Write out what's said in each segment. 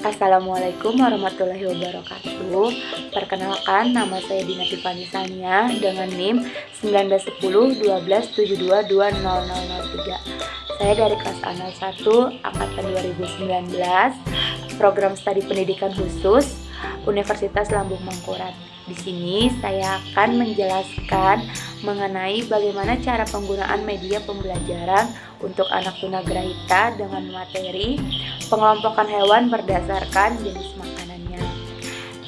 Assalamualaikum warahmatullahi wabarakatuh. Perkenalkan, nama saya Dina Tiffany Sania dengan NIM 1910 12722003. Saya dari kelas A01 angkatan 2019, program studi pendidikan khusus Universitas Lambung Mangkurat. Di sini saya akan menjelaskan mengenai bagaimana cara penggunaan media pembelajaran untuk anak tunagrahita dengan materi pengelompokan hewan berdasarkan jenis makanannya.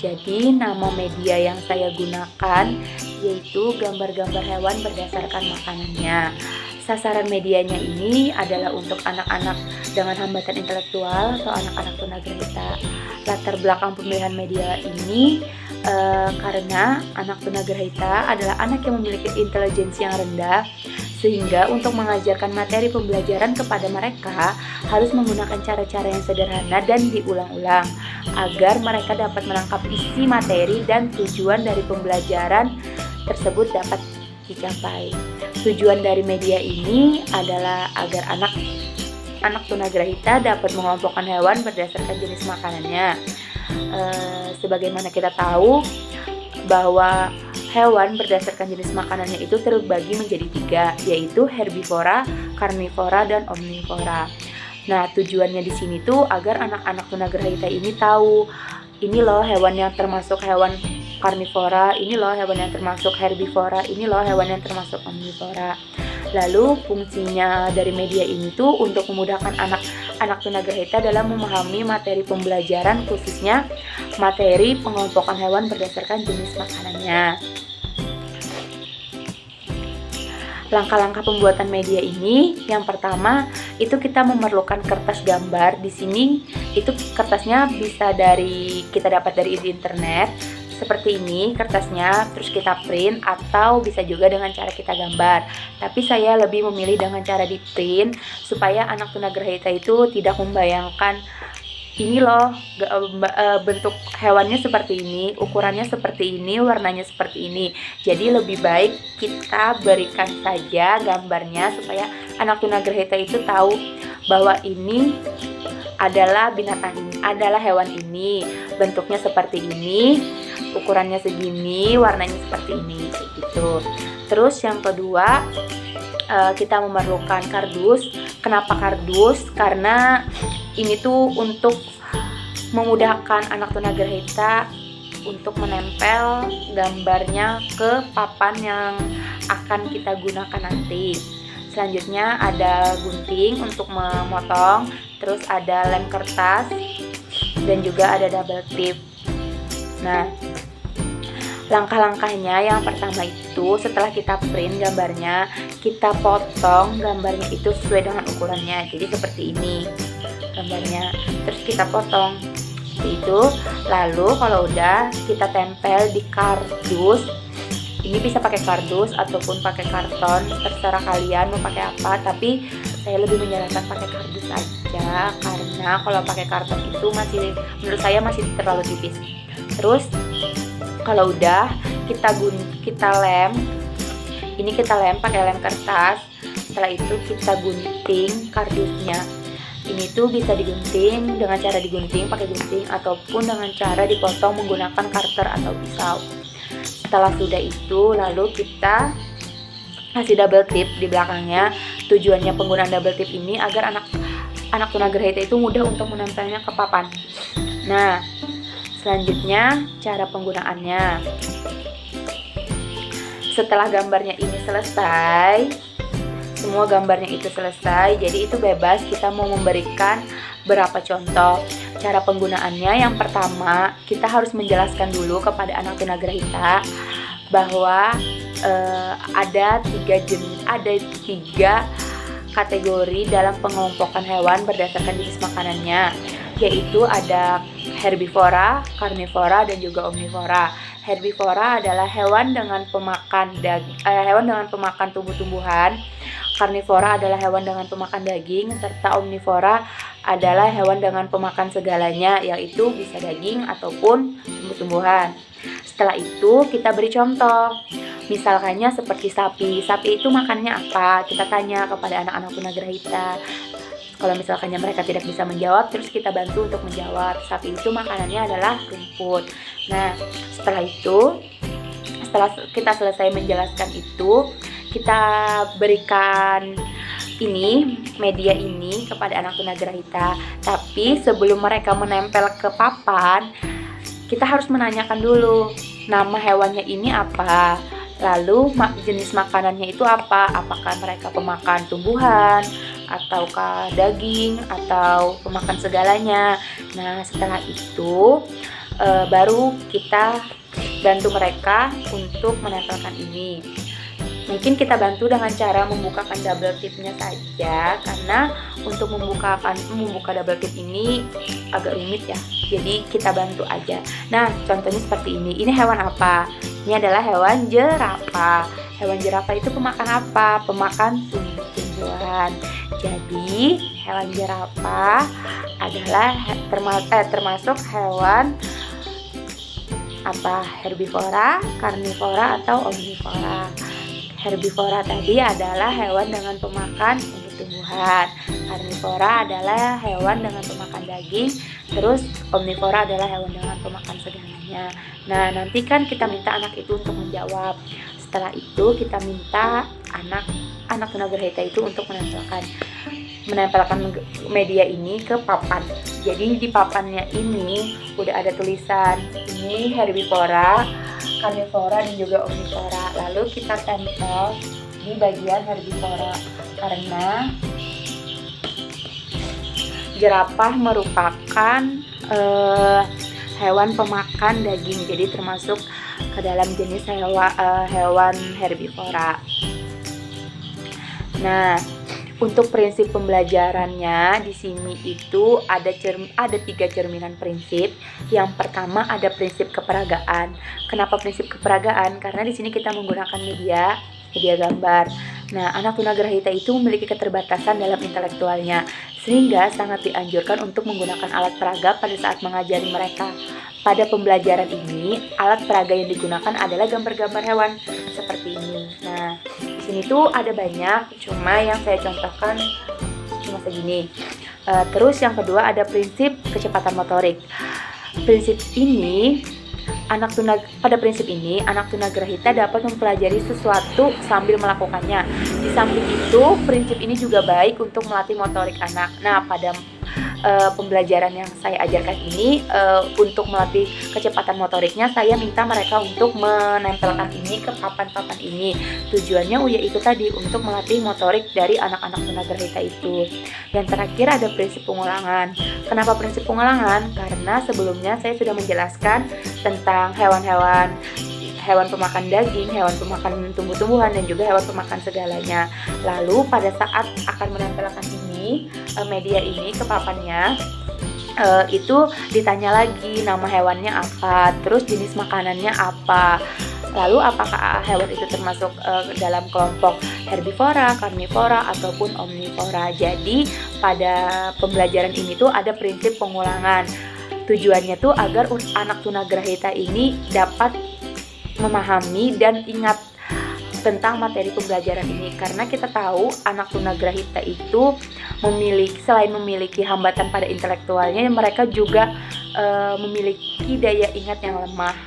Jadi nama media yang saya gunakan yaitu gambar-gambar hewan berdasarkan makanannya. Sasaran medianya ini adalah untuk anak-anak dengan hambatan intelektual atau anak-anak tunagrahita. Latar belakang pemilihan media ini karena anak tunagrahita adalah anak yang memiliki intelijensi yang rendah, sehingga untuk mengajarkan materi pembelajaran kepada mereka harus menggunakan cara-cara yang sederhana dan diulang-ulang agar mereka dapat menangkap isi materi dan tujuan dari pembelajaran tersebut dapat dicapai. Tujuan dari media ini adalah agar anak tunagrahita dapat mengelompokkan hewan berdasarkan jenis makanannya. Sebagaimana kita tahu bahwa hewan berdasarkan jenis makanannya itu terbagi menjadi 3, yaitu herbivora, karnivora, dan omnivora. Nah, tujuannya di sini tuh agar anak-anak tunagrahita ini tahu, ini loh hewan yang termasuk hewan karnivora, ini loh hewan yang termasuk herbivora, ini loh hewan yang termasuk omnivora. Lalu fungsinya dari media ini tuh untuk memudahkan anak tunagrahita dalam memahami materi pembelajaran, khususnya materi pengelompokan hewan berdasarkan jenis makanannya. Langkah-langkah pembuatan media ini, yang pertama itu kita memerlukan kertas gambar. Di sini itu kertasnya kita dapat dari internet. Seperti ini kertasnya, terus kita print atau bisa juga dengan cara kita gambar. Tapi saya lebih memilih dengan cara di print supaya anak tunagrahita itu tidak membayangkan ini loh bentuk hewannya seperti ini, ukurannya seperti ini, warnanya seperti ini. Jadi lebih baik kita berikan saja gambarnya supaya anak tunagrahita itu tahu bahwa ini adalah binatang ini, adalah hewan ini, bentuknya seperti ini, ukurannya segini, warnanya seperti ini, gitu. Terus yang kedua, kita memerlukan kardus. Kenapa kardus? Karena ini tuh untuk memudahkan anak tunagrahita untuk menempel gambarnya ke papan yang akan kita gunakan nanti. Selanjutnya ada gunting untuk memotong, terus ada lem kertas, dan juga ada double tip. Nah, langkah-langkahnya yang pertama itu setelah kita print gambarnya, kita potong gambarnya itu sesuai dengan ukurannya. Jadi seperti ini gambarnya, terus kita potong itu. Lalu kalau udah kita tempel di kardus. Ini bisa pakai kardus ataupun pakai karton, terserah kalian mau pakai apa, tapi saya lebih menyarankan pakai kardus aja karena kalau pakai karton itu menurut saya masih terlalu tipis. Terus kalau udah kita lem, ini kita lem pakai lem kertas. Setelah itu kita gunting kardusnya. Ini tuh bisa digunting dengan cara digunting pakai gunting ataupun dengan cara dipotong menggunakan cutter atau pisau. Setelah sudah itu, lalu kita kasih double tip di belakangnya. Tujuannya penggunaan double tip ini agar anak tunagrahita itu mudah untuk menempelnya ke papan. Nah, selanjutnya cara penggunaannya. Setelah gambarnya ini selesai, semua gambarnya itu selesai, jadi itu bebas kita mau memberikan berapa contoh. Cara penggunaannya, yang pertama kita harus menjelaskan dulu kepada anak tunagrahita bahwa ada tiga kategori dalam pengelompokan hewan berdasarkan jenis makanannya, yaitu ada herbivora, karnivora, dan juga omnivora. Herbivora adalah hewan dengan pemakan tumbuh-tumbuhan. Karnivora adalah hewan dengan pemakan daging, serta omnivora adalah hewan dengan pemakan segalanya, yaitu bisa daging ataupun tumbuh-tumbuhan. Setelah itu kita beri contoh. Misalkannya seperti sapi. Sapi itu makannya apa? Kita tanya kepada anak-anak tunagrahita. Kalau misalkannya mereka tidak bisa menjawab, terus kita bantu untuk menjawab. Saat itu makanannya adalah rumput. Nah, setelah kita selesai menjelaskan itu, kita berikan media ini kepada anak tunagrahita. Tapi sebelum mereka menempel ke papan, kita harus menanyakan dulu nama hewannya ini apa, lalu jenis makanannya itu apa, apakah mereka pemakan tumbuhan ataukah daging atau pemakan segalanya. Nah, setelah itu baru kita bantu mereka untuk menempelkan ini. Mungkin kita bantu dengan cara membukakan double tipnya saja, karena untuk membuka double tip ini agak rumit ya. Jadi kita bantu aja. Nah, contohnya seperti ini. Ini hewan apa? Ini adalah hewan jerapah. Hewan jerapah itu pemakan apa? Pemakan tumbuh-tumbuhan. Jadi hewan jerapah adalah termasuk hewan apa? Herbivora, karnivora atau omnivora. Herbivora tadi adalah hewan dengan pemakan tumbuh-tumbuhan. Karnivora adalah hewan dengan pemakan daging. Terus omnivora adalah hewan dengan pemakan segalanya. Nah, nanti kan kita minta anak itu untuk menjawab. Setelah itu kita minta anak tunagrahita itu untuk menempelkan media ini ke papan. Jadi di papannya ini udah ada tulisan ini herbivora, karnivora, dan juga omnivora. Lalu kita tempel di bagian herbivora, karena jerapah merupakan hewan pemakan daging, jadi termasuk ke dalam jenis hewan herbivora. Nah, untuk prinsip pembelajarannya di sini itu ada 3 cerminan prinsip. Yang pertama ada prinsip keperagaan. Kenapa prinsip keperagaan? Karena di sini kita menggunakan media gambar. Nah, anak tunagrahita itu memiliki keterbatasan dalam intelektualnya, sehingga sangat dianjurkan untuk menggunakan alat peraga pada saat mengajari mereka. Pada pembelajaran ini, alat peraga yang digunakan adalah gambar-gambar hewan seperti ini. Nah, di sini tuh ada banyak, cuma yang saya contohkan cuma segini. Terus yang kedua ada prinsip kecepatan motorik. Pada prinsip ini, anak tunagrahita dapat mempelajari sesuatu sambil melakukannya. Di samping itu, prinsip ini juga baik untuk melatih motorik anak. Nah, pada pembelajaran yang saya ajarkan ini, untuk melatih kecepatan motoriknya, saya minta mereka untuk menempelkan ini ke papan-papan ini. Tujuannya yaitu tadi untuk melatih motorik dari anak-anak tunagrahita itu. Yang terakhir ada prinsip pengulangan. Kenapa prinsip pengulangan? Karena sebelumnya saya sudah menjelaskan tentang hewan pemakan daging, hewan pemakan tumbuh-tumbuhan, dan juga hewan pemakan segalanya. Lalu pada saat akan menempelkan media ini ke papannya, itu ditanya lagi nama hewannya apa, terus jenis makanannya apa, lalu apakah hewan itu termasuk dalam kelompok herbivora, karnivora, ataupun omnivora. Jadi pada pembelajaran ini tuh ada prinsip pengulangan. Tujuannya tuh agar anak tunagrahita ini dapat memahami dan ingat tentang materi pembelajaran ini, karena kita tahu anak tunagrahita itu selain memiliki hambatan pada intelektualnya, mereka juga memiliki daya ingat yang lemah.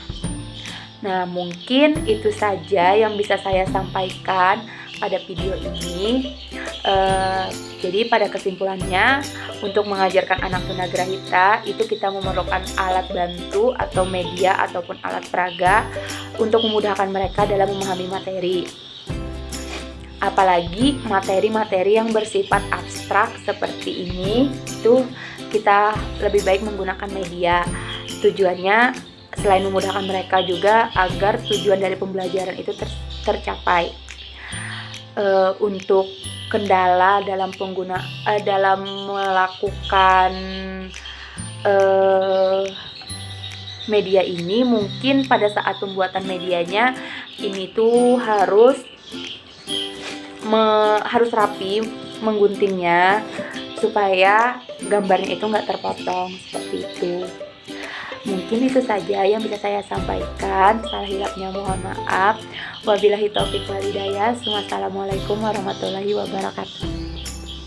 Nah, mungkin itu saja yang bisa saya sampaikan pada video ini. Jadi pada kesimpulannya, untuk mengajarkan anak tunagrahita itu kita memerlukan alat bantu atau media ataupun alat peraga untuk memudahkan mereka dalam memahami materi. Apalagi materi-materi yang bersifat abstrak seperti ini, itu kita lebih baik menggunakan media. Tujuannya selain memudahkan mereka juga agar tujuan dari pembelajaran itu tercapai. Untuk kendala dalam melakukan media ini, mungkin pada saat pembuatan medianya ini tuh harus rapi mengguntingnya supaya gambarnya itu nggak terpotong seperti itu. Mungkin itu saja yang bisa saya sampaikan. Salah hilapnya mohon maaf. Wabillahi taufiq wal hidayah. Wassalamualaikum warahmatullahi wabarakatuh.